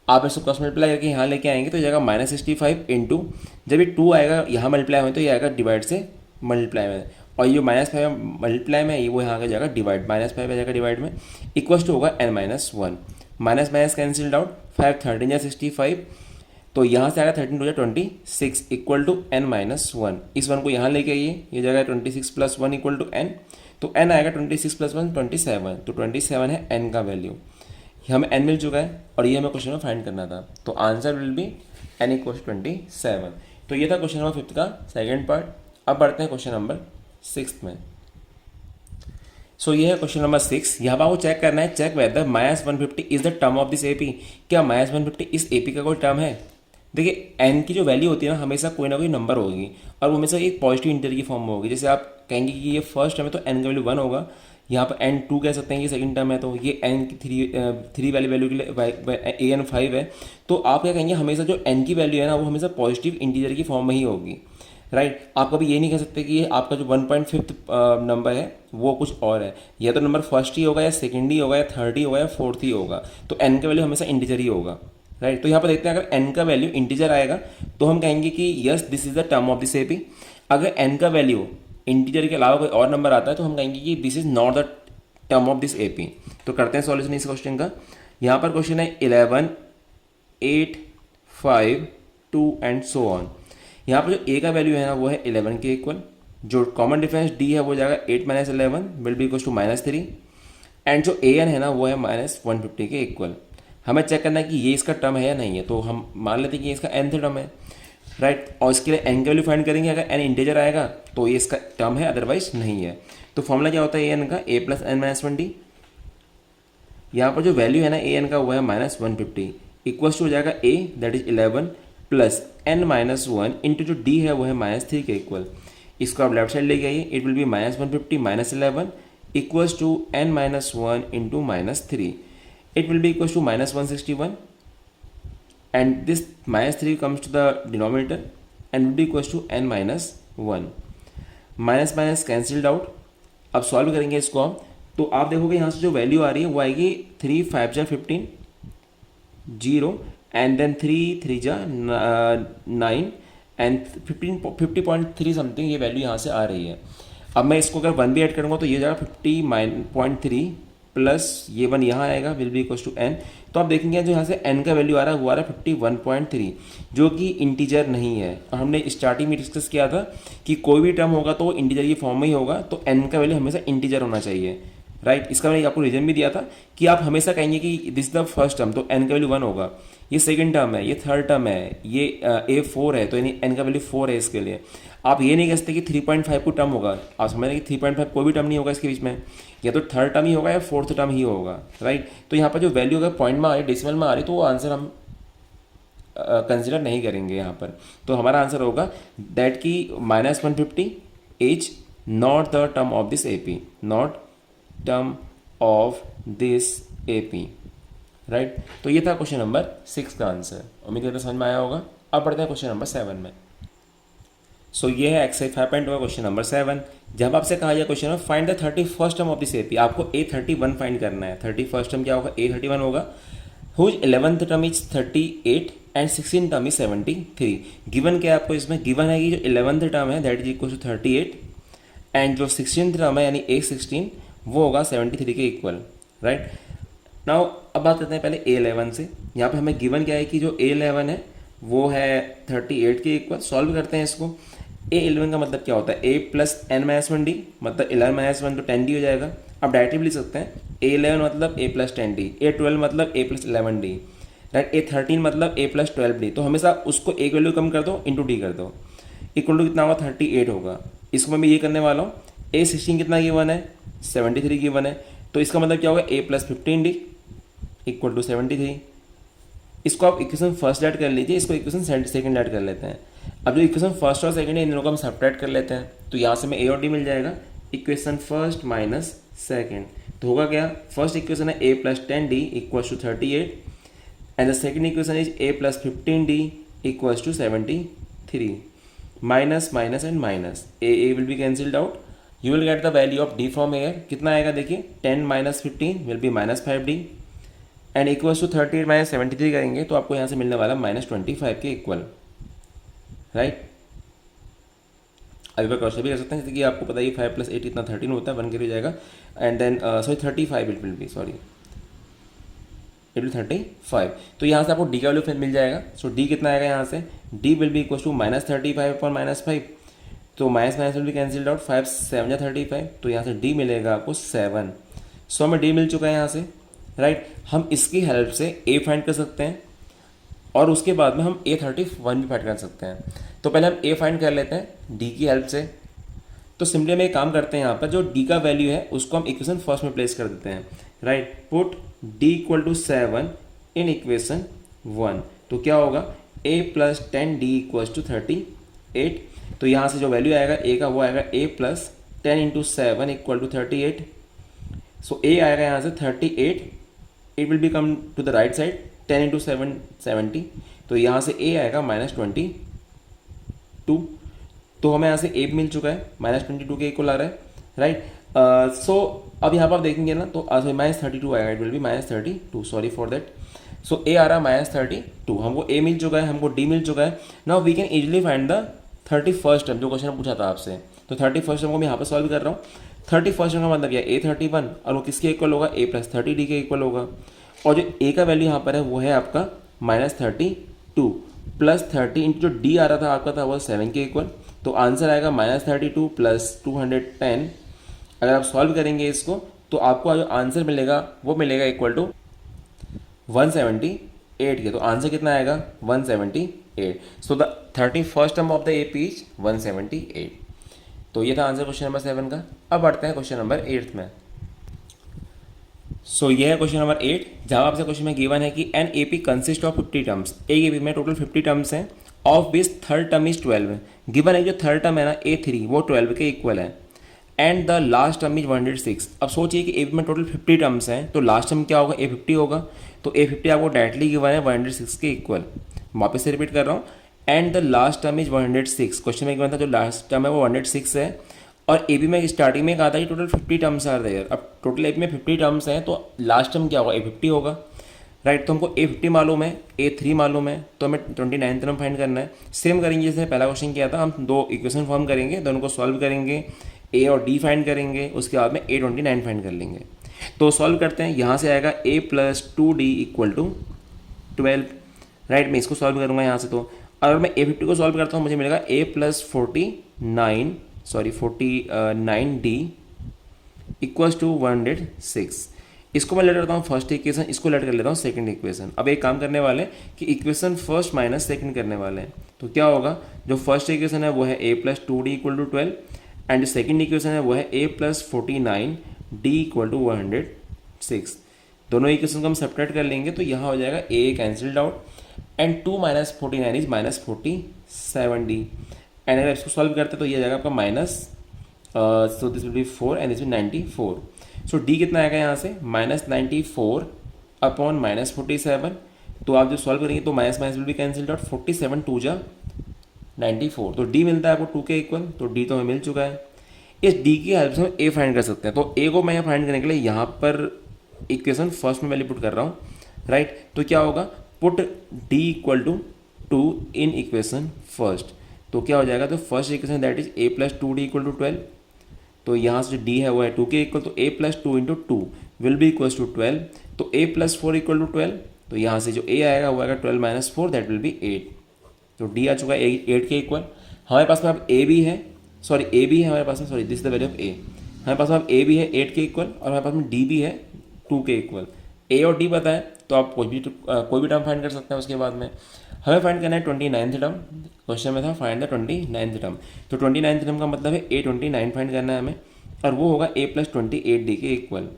आप इसको क्रॉस मल्टीप्लाई करके यहाँ लेके आएंगे तो जाएगा -65 इंटू, जब ये 2 आएगा यहाँ मल्टीप्लाई में तो ये आएगा डिवाइड से मल्टीप्लाई में, और ये -5 मल्टीप्लाई में ये वो यहाँ का जाएगा डिवाइड, -5 आ जाएगा डिवाइड में। इक्वल्स टू होगा n-1, minus minus cancelled out, 5 13 या 65, तो यहाँ से आएगा 13 2 26 इक्वल टू n-1। इस 1 को यहाँ लेके आइए, ये जाएगा 26 प्लस 1 इक्वल टू n, तो n आएगा 26 प्लस 1 27, तो 27 है n का वैल्यू। हमें n मिल चुका है, और ये हमें क्वेश्चन में फाइंड करना था, तो answer will B n equal 27। तो ये था क्वेश्चन नंबर 5 का सेकेंड पार्ट। अब बढ़ते हैं क्वेश्चन नंबर 6 में। सो ये है क्वेश्चन नंबर 6। यहाँ पर आपको चेक करना है, check whether -150 is the term of this AP. क्या -150 इस एपी का कोई टर्म है। देखिए n की जो वैल्यू होती है ना, हमेशा कोई ना कोई नंबर होगी, और वो हमेशा एक पॉजिटिव इंटीजर की फॉर्म में होगी। जैसे आप कहेंगे कि ये फर्स्ट टर्म है तो n का वैल्यू 1 होगा, यहाँ पर n 2 कह सकते हैं, ये सेकंड टर्म है तो ये n की 3 वाली वैल्यू के लिए an 5 है। तो आप क्या कहेंगे, हमेशा जो n की वैल्यू है ना वो हमेशा पॉजिटिव इंटीजर की फॉर्म में ही होगी। राइट। आप कभी ये नहीं कह सकते कि ये आपका जो 1.5 नंबर है वो कुछ और है, या तो नंबर फर्स्ट ही होगा या सेकंड ही होगा या थर्ड ही होगा या फोर्थ ही होगा, तो एन का वैल्यू हमेशा इंटीजर ही होगा। राइट, तो यहाँ पर देखते हैं अगर एन का वैल्यू इंटीजर आएगा तो हम कहेंगे कि yes this is the term of this AP. अगर एन का वैल्यू इंटीजर के अलावा कोई और नंबर आता है तो हम कहेंगे कि this is not the term of this AP. तो करते हैं सॉल्यूशन इस क्वेश्चन का। यहाँ पर क्वेश्चन है 11, 8, 5, 2 एंड सो ऑन। यहाँ पर जो ए का वैल्यू है ना वो है 11 के इक्वल, जो कॉमन डिफरेंस डी है वो जाएगा 8 minus 11 will be equal to -3, and जो ए एन है ना वो है -150 के इक्वल। हमें चेक करना है कि ये इसका टर्म है या नहीं है, तो हम मान लेते हैं कि ये इसका nth टर्म है। राइट, और इसके लिए एन का वैल्यू फाइंड करेंगे। अगर एन इंटीजर आएगा तो ये इसका टर्म है, अदरवाइज नहीं है। तो फॉर्मूला क्या होता है ए एन का, a plus N minus 1d। यहाँ पर जो वैल्यू है ना ए एन का वो है -150, इक्वल्स टू हो जाएगा a that is 11 plus n minus 1 into जो d है वो है -3 के इक्वल। इसको आप लेफ्ट साइड लेके आइए, it will be -150 minus 11 equals to n minus 1 into -3, it will be equals to -161, and this -3 comes to the denominator and will be equals to n minus 1। Minus minus cancelled out. अब solve करेंगे इसको हम, तो आप देखोगे यहाँ से जो वैल्यू आ रही है वो आएगी 3 5 जा 15 0 एंड देन 3 3 जा 9 एंड 50.3 समथिंग ये वैल्यू यहाँ से आ रही है। अब मैं इसको अगर 1 भी ऐड करूँगा तो ये जाएगा 50.3 प्लस ये 1 यहाँ आएगा will be equal to n। तो आप देखेंगे जो यहाँ से n का वैल्यू आ रहा है वो आ रहा है 51.3, जो कि इंटीजर नहीं है। और हमने स्टार्टिंग में डिस्कस किया था कि कोई भी टर्म होगा तो वो इंटीजर की फॉर्म में ही होगा, तो n का वैल्यू हमेशा इंटीजर होना चाहिए। राइट, इसका मैंने आपको रीजन भी दिया था कि आप हमेशा कहेंगे कि दिस द फर्स्ट टर्म, तो n का वैल्यू 1 होगा। ये सेकंड टर्म है, ये थर्ड टर्म है, ये a4 है, तो यानी n का वैल्यू 4 है इसके लिए। आप ये नहीं कह सकते कि 3.5 को टर्म होगा, आप समझ रहे हैं कि 3.5 कोई भी टर्म नहीं होगा इसके बीच में, या तो थर्ड टर्म ही होगा या फोर्थ टर्म ही होगा। राइट, तो यहाँ पर जो वैल्यू अगर पॉइंट में आ रही है, डेसिमल में आ रही है, तो वो आंसर हम कंसिडर नहीं करेंगे यहाँ पर। तो हमारा आंसर होगा दैट की -150 is not the term of this AP, not term of this AP. Right, तो ये था क्वेश्चन नंबर 6 का आंसर। उम्मीद करते समझ में आया होगा। अब पढ़ते हैं क्वेश्चन नंबर 7 में। सो ये है एक्सरसाइज 5.2 का क्वेश्चन नंबर 7। जब आपसे कहा जाए क्वेश्चन में find the 31st term of this AP, आपको A31 फाइंड करना है। 31st टर्म क्या होगा, A31 होगा। Whose 11th term is 38 and 16th term is 73। Given क्या है आपको इसमें, गिवन है कि जो 11th टर्म है that is equal to 38 and जो 16th टर्म है यानी A16 वो होगा 73 के इक्वल। राइट, नाउ अब बात करते हैं पहले A11 से। यहाँ पे हमें गिवन क्या है कि जो A11 है वो है 38 के इक्वल। सॉल्व करते हैं इसको। A11 का मतलब क्या होता है, a plus n minus 1d, मतलब 11 माइनस 1 तो 10d हो जाएगा। अब डायरेक्टली लिख सकते हैं A11 मतलब a प्लस 10d, A12 मतलब a plus 11d, right, A13 मतलब a प्लस 12d। तो हमेशा उसको एक वैल्यू कम कर दो, इंटू डी कर दो, इक्वल टू कितना होगा 38 होगा। इसको मैं ये करने वाला हूँ। A16 कितना गिवन है, 73 गिवन है, तो इसका मतलब क्या होगा a plus 15d equal to 73। इसको आप इक्वेशन फर्स्ट ऐड कर लीजिए, इसको इक्वेशन सेकंड ऐड कर लेते हैं। अब जो इक्वेशन फर्स्ट और सेकंड है इन दोनों को हम सब्ट्रैक्ट कर लेते हैं, तो यहाँ से हमें a और d मिल जाएगा। इक्वेशन फर्स्ट माइनस सेकंड, तो होगा क्या, फर्स्ट इक्वेशन है a plus 10d equals to 38 and the second equation is a plus 15d equals to 73। Minus minus and minus, a will be cancelled out, you will get the value of d from here. कितना आएगा देखिए, 10 minus 15 will be -5d and equals to 38 minus 73 करेंगे तो आपको यहाँ से मिलने वाला -25 के इक्वल। राइट, अभी क्वेश्चन भी कर सकते हैं, जैसे कि आपको पता है 5 प्लस 8 इतना 13 होता है, 1 के हो जाएगा and then 35 it will be, it will 35। तो यहाँ से आपको डी का वैल्यू फिर मिल जाएगा। सो डी कितना आएगा यहाँ से, D will be equal to -35 upon -5, तो minus minus will be cancelled out, 5 7 या 35, तो यहाँ से डी मिलेगा आपको 7। सो हमें डी मिल चुका है यहाँ से। राइट, हम इसकी हेल्प से ए फाइंड कर सकते हैं और उसके बाद में हम A31 भी फाइंड कर सकते हैं। तो पहले हम ए फाइंड कर लेते हैं डी की हेल्प से। तो सिंपली हम एक काम करते हैं, यहाँ पर जो डी का वैल्यू है उसको हम इक्वेशन फर्स्ट में प्लेस कर देते हैं। Right, put D equal to 7 in equation 1, तो क्या होगा, a plus 10d equals to 38। तो यहाँ से जो वैल्यू आएगा ए का वो आएगा a plus 10 into 7 equal to 38। So A आएगा यहाँ से 38, it will be come to the right side, 10 into 7 70, तो यहाँ से a आएगा -22। तो तो हमें यहाँ से ए मिल चुका है, -22 के इक्वल आ रहा है, राइट। सो अब यहाँ पर आप देखेंगे ना, तो -32 आएगा, it will be -32, sorry for that. So A आ रहा है -32, हमको ए मिल चुका है, हमको डी मिल चुका है। Now we can easily find the 31st term, जो क्वेश्चन पूछा था आपसे। तो 31st टर्म को मैं यहाँ पर सॉल्व कर रहा हूँ। 31st टर्म का मतलब क्या, A31, और वो किसके इक्वल होगा, A + 30D के इक्वल होगा। और जो ए का वैल्यू यहाँ पर है वो है आपका -32 + 30 इंटू जो डी आ रहा था आपका था वो 7 के इक्वल। तो आंसर आएगा -32 + 210। अगर आप सॉल्व करेंगे इसको तो आपको जो आंसर मिलेगा वो मिलेगा इक्वल टू 178 के। तो आंसर कितना आएगा, 178। So the 31st term of the AP is 178। तो ये था आंसर क्वेश्चन नंबर 7 का। अब बढ़ते हैं क्वेश्चन नंबर 8 में। सो ये है क्वेश्चन नंबर 8, जहाँ आपसे क्वेश्चन में गिवन है कि an AP consist of 50 terms. एक AP में टोटल 50 टर्म्स हैं, of which third term is 12। Given है जो थर्ड टर्म है ना A3 वो 12 के इक्वल है, and the last term is 106। अब सोचिए कि AP में टोटल 50 टर्म्स हैं, तो लास्ट टर्म क्या होगा, A50 होगा। तो A50 आपको डायरेक्टली गिवन है 106 के इक्वल। वापस से रिपीट कर रहा हूँ, and the last term is 106। Question में गिवन था जो लास्ट टर्म है वो 106 है, और AP में स्टार्टिंग में कहा था कि टोटल 50 टर्म्स आर देयर। अब टोटल AP में 50 टर्म्स हैं, तो लास्ट टर्म क्या होगा, A50 होगा, राइट। तो हमको A50 मालूम है, A3 मालूम है, तो हमें 29 टर्म फाइंड करना है। सेम करेंगे जैसे पहला क्वेश्चन किया था, हम दो इक्वेशन फॉर्म करेंगे, दोनों को सॉल्व करेंगे, A और D फाइंड करेंगे, उसके बाद में A29 फाइंड कर लेंगे। तो सॉल्व करते हैं, यहाँ से आएगा A + 2D = 12, राइट। मैं इसको सॉल्व करूँगा यहाँ से। तो अगर मैं A50 को सॉल्व करता हूँ मुझे मिलेगा A + 49D = 106। इसको मैं लेट करता हूँ फर्स्ट इक्वेशन, इसको लेट कर लेता हूँ सेकंड इक्वेशन। अब एक काम करने वाले कि इक्वेशन फर्स्ट माइनस सेकंड करने वाले हैं। तो क्या होगा, जो फर्स्ट इक्वेशन है वो है A + 2D = 12, एंड जो सेकंड इक्वेशन है वो है A + 49D = 106। दोनों इक्वेशन को हम सेपरेट कर लेंगे तो यहाँ हो जाएगा A cancelled out, and 2 - 49 is -47D। And अगर इसको सॉल्व करते तो ये जाएगा आपका minus, so this will B 4 and this will 94। So D कितना आएगा यहाँ से, -94 अपॉन -47। तो आप जब सॉल्व करेंगे तो minus minus will be cancelled out, 47 2 जा 94। तो D मिलता है आपको 2 के इक्वल। तो D तो हमें मिल चुका है। इस D की हेल्प से हम A फाइंड कर सकते हैं। तो A को मैं फाइंड करने के लिए यहाँ पर इक्वेशन फर्स्ट में वैल्यू पुट कर रहा हूँ, राइट। तो क्या होगा, put D = 2 in equation first. तो क्या हो जाएगा, तो first equation that is A + 2D = 12। तो यहाँ से जो D है वो है 2 के इक्वल, तो A + 2 × 2 will be equals to 12। तो A + 4 = 12। तो यहाँ से जो A आएगा वो आएगा 12 - 4 दैट विल बी 8। तो D आ चुका है 8 के इक्वल। हमारे पास में अब A भी है, सॉरी A भी है हमारे पास में, sorry this is the value of A। हमारे पास में अब A भी है 8 के इक्वल, और हमारे पास में D भी है 2 के इक्वल। A और D पता है तो आप कोई भी टर्म फाइंड कर सकते हैं। उसके बाद में हमें फाइंड करना है 29th टर्म। क्वेश्चन में था फाइंड द 29th टर्म। तो 29th टर्म का मतलब है A29 फाइंड करना है हमें, और वो होगा A + 28D के इक्वल,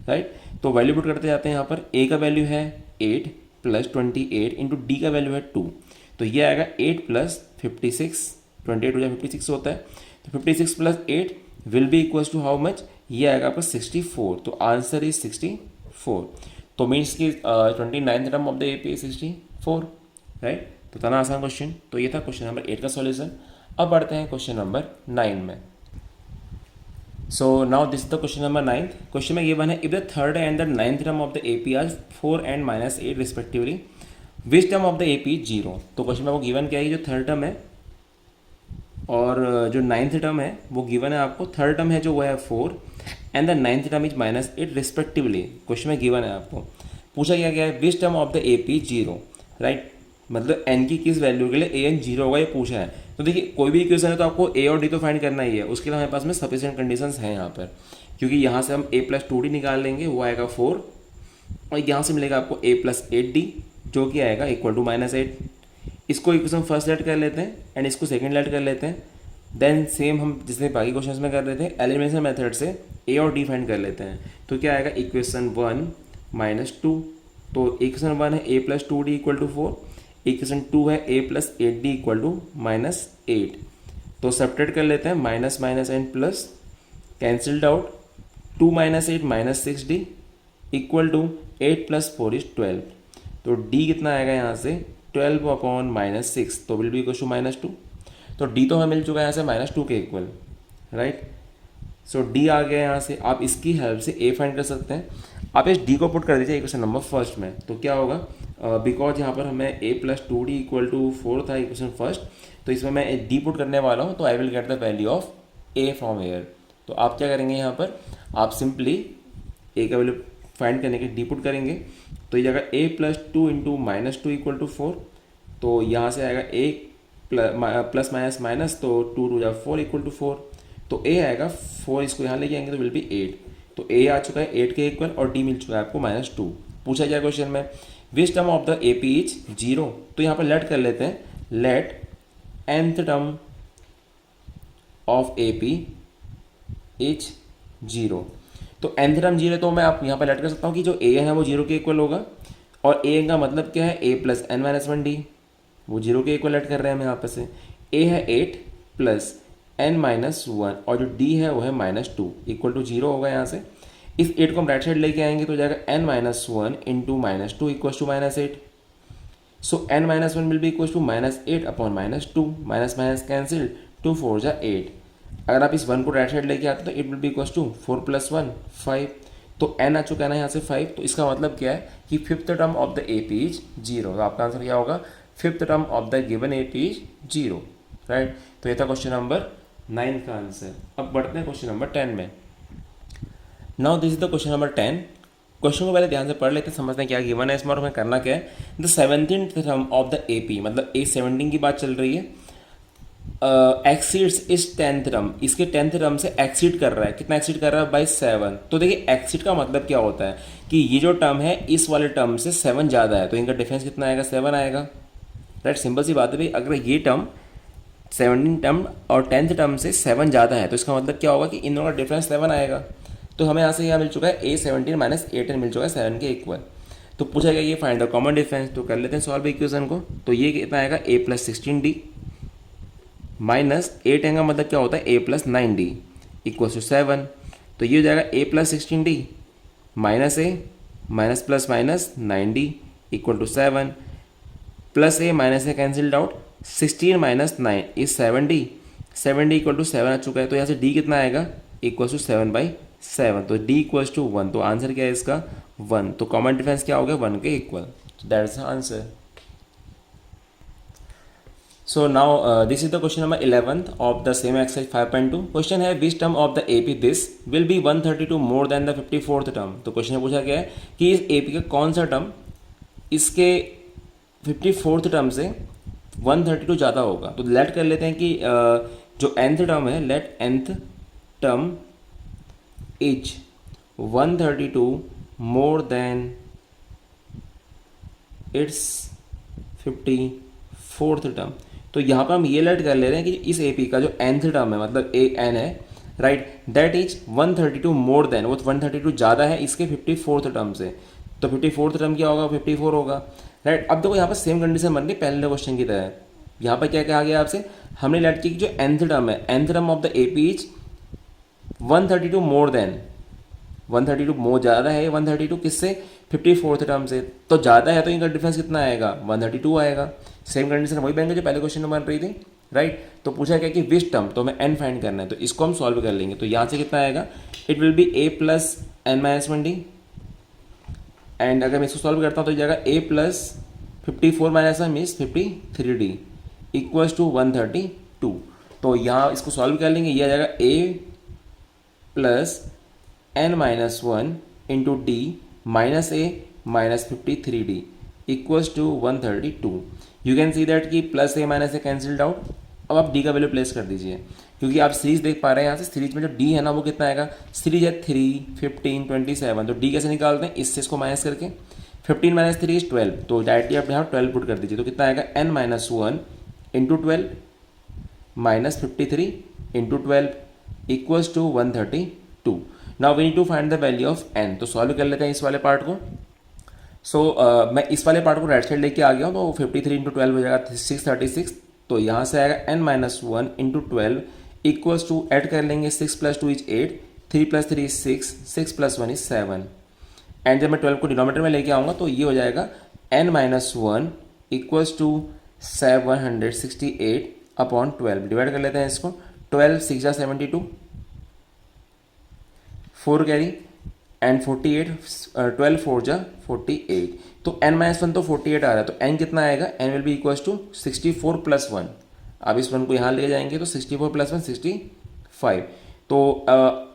राइट। तो वैल्यू पुट करते जाते हैं। यहाँ पर A का वैल्यू है 8 + 28 इंटू D का वैल्यू है 2। तो ये आएगा 8 + 56, 28 हो जाए 56 होता है। तो 56 + 8 will be equals to how much, ये आएगा आपका 64। तो आंसर इज 64। तो मीन्स कि 29th term of the AP is 64, right. तो इतना आसान क्वेश्चन। तो ये था क्वेश्चन नंबर 8 का सॉल्यूशन। अब बढ़ते हैं क्वेश्चन नंबर 9 में। So now this is the question number 9th. Question में गिवन है, if the third and the 9th term of the AP are 4 and -8 respectively, which term of the AP is 0? तो question में वो given क्या है, जो third term है और जो 9th टर्म है वो गिवन है आपको। थर्ड टर्म है जो वो है 4 and the 9th term is -8 respectively. Question में गिवन है आपको, पूछा गया है which term of the AP 0, right. मतलब n की किस वैल्यू के लिए an 0 होगा ये पूछा है। तो देखिए कोई भी इक्वेशन है तो आपको A और D तो फाइंड करना ही है। उसके लिए हमारे पास में सफिशिएंट कंडीशंस हैं यहाँ पर, क्योंकि यहाँ से हम A + 2D निकाल लेंगे, वो आएगा 4, और यहाँ से मिलेगा आपको A + 8D जो कि आएगा इक्वल टू -8। इसको इक्वेशन फर्स्ट लेट कर लेते हैं एंड इसको सेकंड लेट कर लेते हैं। देन सेम हम जिसने बाकी क्वेश्चन में कर रहे थे एलिमिनेशन मेथड से A और D फाइंड कर लेते हैं। तो क्या आएगा, इक्वेशन 1 - 2। तो इक्वेशन 1 है A + 2D = 4, इक्वेशन 2 है A + 8D = -8। तो सब्ट्रैक्ट कर लेते हैं, minus minus and plus cancelled out. 2 - 8 -6D = 8 + 4 = 12। तो D कितना आएगा यहाँ से 12 अपॉन -6, तो विल बी इक्वल टू -2। तो डी तो हमें मिल चुका है यहाँ से -2 के इक्वल, राइट। सो डी आ गया यहाँ से। आप इसकी हेल्प से ए फाइंड कर सकते हैं। आप इस डी को पुट कर दीजिए इक्वेशन नंबर फर्स्ट में, तो क्या होगा, बिकॉज यहाँ पर हमें a + 2d = 4 था इक्वेशन फर्स्ट, तो इसमें मैं डी पुट करने वाला हूँ, तो I will get the value of a from air. तो आप क्या करेंगे यहाँ पर, आप सिंपली a का वैल्यू फाइंड करने के डी पुट करेंगे, तो ये जाएगा a + 2 × -2 = 4, तो यहाँ से आएगा a प्लस माइनस माइनस, तो 2 × 2 = 4 = 4, तो a आएगा 4, इसको यहाँ लेके आएंगे तो विल बी 8, तो a आ चुका है 8 के इक्वल और d मिल चुका है आपको -2। पूछा गया क्वेश्चन में which term of the AP is 0, तो यहाँ पर लेट कर लेते हैं, let nth term of AP is 0, तो nth टर्म 0, तो मैं आप यहाँ पर लेट कर सकता हूँ कि जो a है वो 0 के इक्वल होगा, और a का मतलब क्या है, a + n-1d, वो 0 के इक्वल लेट कर रहे हैं हम यहाँ पर से। a है 8 + n-1, और जो d है वो है -2 = 0 होगा यहाँ से। इस 8 को हम राइट साइड लेके आएंगे तो जाएगा n-1 × -2 = -8, so n-1 will be equal to -8 upon -2, minus minus cancel, 2 × 4 = 8। अगर आप इस 1 को राइट साइड लेके आते तो it will be equal to 4 + 1 5, तो n आ चुका है ना यहाँ से 5, तो इसका मतलब क्या है कि fifth term of the AP is 0, तो आपका आंसर क्या होगा, fifth term of the given AP is 0, right. तो ये था क्वेश्चन नंबर 9 का आंसर। अब बढ़ते हैं क्वेश्चन नंबर 10 में। Now this is the question number 10। Question को पहले ध्यान से पढ़ लेते हैं, समझते हैं क्या गिवन है इसमें और हमें करना क्या है। The 17th term of the AP, मतलब A17 की बात चल रही है, एक्सीड्स इस 10th टर्म, इसके 10th टर्म से एक्सीड कर रहा है, कितना एक्सीड कर रहा है, बाई 7। तो देखिए एक्सीड का मतलब क्या होता है कि ये जो टर्म है इस वाले टर्म से 7 ज़्यादा है, तो इनका डिफरेंस कितना आएगा, 7 आएगा, राइट। सिंपल सी बात है भाई, अगर ये टर्म 17 टर्म और 10th टर्म से 7 ज़्यादा है तो इसका मतलब क्या होगा कि इन दोनों का डिफरेंस 7 आएगा। तो हमें यहाँ से यहाँ मिल चुका है A17 - A10 मिल चुका है 7 के इक्वल। तो पूछा गया ये फाइंड द कॉमन डिफरेंस, तो कर लेते हैं सॉल्व इक्वेशन को। तो ये कितना आएगा, a + 16d -8 का मतलब क्या होता है, a + 9d = 7, तो ये हो जाएगा a + 16d -a plus minus 9d = 7, plus a minus a cancelled out, 16 - 9 is 7d, 7d = 7 आ चुका है, तो यहाँ से d कितना आएगा, = 7/7, तो d = 1, तो आंसर क्या है इसका 1, तो कॉमन डिफरेंस क्या हो गया 1 के इक्वल, तो that is the answer. So now this is the question number 11th of the same exercise 5.2। Question है which term of the AP this will be 132 more than the 54th term. तो question में पूछा गया है कि इस AP का कौन सा टर्म इसके 54th टर्म से 132 ज़्यादा होगा। तो लेट कर लेते हैं कि जो nth टर्म है, let nth term is 132 more than its 54th term. तो यहाँ पर हम ये लेट कर ले रहे हैं कि इस AP का जो nth टर्म है, मतलब AN है, right, that is 132 more then, वो 132 ज़्यादा है इसके 54th टर्म से। तो 54th टर्म क्या होगा, 54 होगा, राइट। अब देखो यहाँ पर सेम कंडीशन बन गई पहले क्वेश्चन की तरह। यहाँ पर क्या कहा गया आपसे, हमने लेट की जो nth टर्म है, nth term of the AP is 132 more then, 132 मोर ज़्यादा है 132 किससे, 54th टर्म से, तो ज़्यादा है तो इनका डिफरेंस कितना आएगा, 132 आएगा। सेम कंडीशन वही बनेंगे जो पहले क्वेश्चन में बन रही थी, राइट। तो पूछा क्या कि विच टर्म, तो हमें n फाइंड करना है, तो इसको हम सॉल्व कर लेंगे। तो यहाँ से कितना आएगा, it will B a + n-1d, and अगर मैं इसको सॉल्व करता हूँ तो जाएगा a + 54 - 1 मीन्स 53d = 132। तो यहाँ इसको सॉल्व कर लेंगे, ये आ जाएगा a + n-1 × d -a - 53d = 132। You can see that कि plus a minus a cancelled out. अब आप d का वैल्यू प्लेस कर दीजिए, क्योंकि आप सीरीज देख पा रहे हैं यहाँ से, सीरीज में जो d है ना वो कितना आएगा, सीरीज है 3, 15, 27, तो d कैसे निकालते हैं, इससे इसको माइनस करके, 15 - 3 इज 12, तो डायरेक्टली आप यहाँ 12 पुट कर दीजिए, तो कितना आएगा n-1 × 12 -53 × 12 = 132। Now we need to find the value of n, तो सॉल्व कर लेते हैं इस वाले पार्ट को। सो मैं इस वाले पार्ट को राइट साइड लेके आ गया हूँ, तो 53 × 12 हो जाएगा 636, तो यहाँ से आएगा n-1 × 12 = ऐड कर लेंगे, 6 + 2 इज 8, 3 + 3 इज 6, 6 + 1 इज 7, एंड जब मैं 12 को डिनोमिनेटर में लेके आऊँगा तो ये हो जाएगा n-1 = 768 अपॉन 12 डिवाइड कर लेते हैं इसको। 12 6 जा 72, 4 कैरी एंड 48, 12 4 जा 48। तो n-1 तो 48 आ रहा है, तो n कितना आएगा, n will be equals to 64 plus 1। अब इस 1 को यहाँ ले जाएंगे तो 64 प्लस 1 65। तो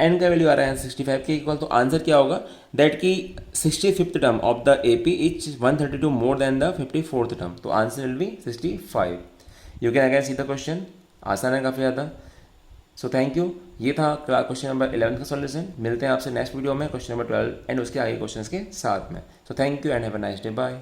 n का वैल्यू आ रहा है 65 के इक्वल। तो आंसर क्या होगा, दैट की 65th term of the AP is 132 more than the 54th term. तो answer will be 65। You can again see the question, आसान है काफ़ी ज़्यादा। सो थैंक यू, ये था क्वेश्चन नंबर 11 का सॉल्यूशन। मिलते हैं आपसे नेक्स्ट वीडियो में क्वेश्चन नंबर 12 एंड उसके आगे क्वेश्चंस के साथ में। So thank you and have a nice day, bye.